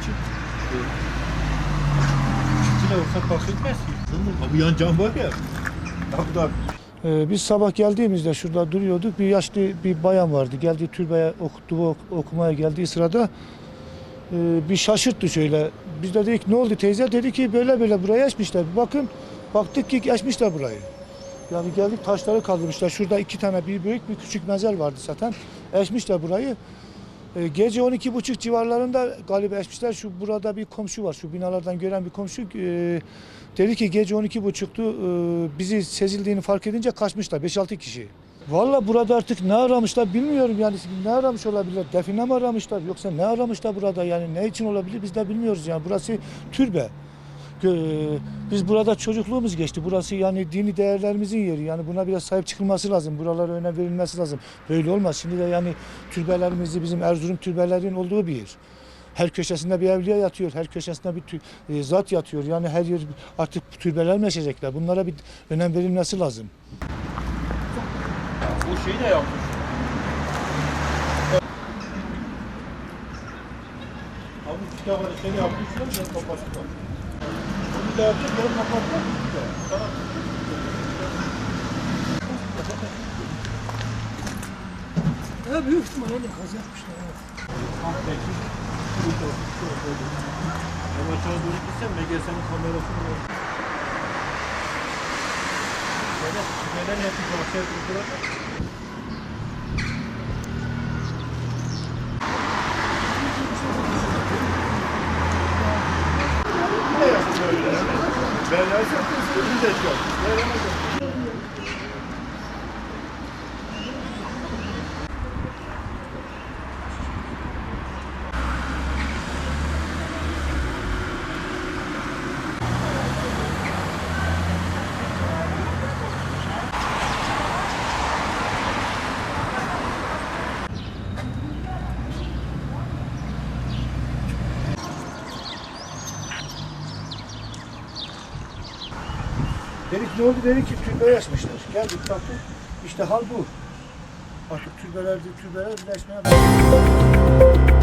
için. Çiftçiler olsa fark etmez ki. Bu yan cam var ya. Kapıda. Biz sabah geldiğimizde şurada duruyorduk. Bir yaşlı bir bayan vardı. Geldi türbeye okumaya geldiği sırada bir şaşırttı şöyle. Biz de dedik ne oldu teyze? Dedi ki böyle böyle burayı açmışlar. Bir bakın baktık ki açmışlar burayı. Yani geldik taşları kaldırmışlar. Şurada 2 tane bir büyük bir küçük mezar vardı zaten. Eşmişler burayı. Gece 12.30 civarlarında galiba eşmişler. Şu burada bir komşu var. Şu binalardan gören bir komşu dedi ki gece 12.30'tu. Bizi sezildiğini fark edince kaçmışlar 5-6 kişi. Vallahi burada artık ne aramışlar bilmiyorum yani ne aramış olabilirler? Define mi aramışlar yoksa ne aramışlar burada yani ne için olabilir biz de bilmiyoruz yani burası türbe. Biz burada çocukluğumuz geçti. Burası yani dini değerlerimizin yeri. Yani buna biraz sahip çıkılması lazım. Buralara önem verilmesi lazım. Böyle olmaz. Şimdi de yani türbelerimizi bizim Erzurum türbelerinin olduğu bir yer. Her köşesinde bir evliya yatıyor. Her köşesinde bir zat yatıyor. Yani her yer artık türbeler meşecekler. Bunlara bir önem verilmesi lazım. Bu şeyi de yapmış. Abi bu kitabı seni yapmışlar ya kapattılar. Bunu da yapacak yarım kapattılar. Tamam. Ya büyük ihtimal öyle kazı yapmışlar. Ama aşağı doğru gitsen MGS'nin kamerasını var. Neden yapmış aşağı durdular? Ne yaptın öyle? Ben yapsam kızım da çok. Dedik ne oldu? Dedik ki türbe açmışlar. Geldik baktık. İşte hal bu. Artık türbeler birleşmeye başladı.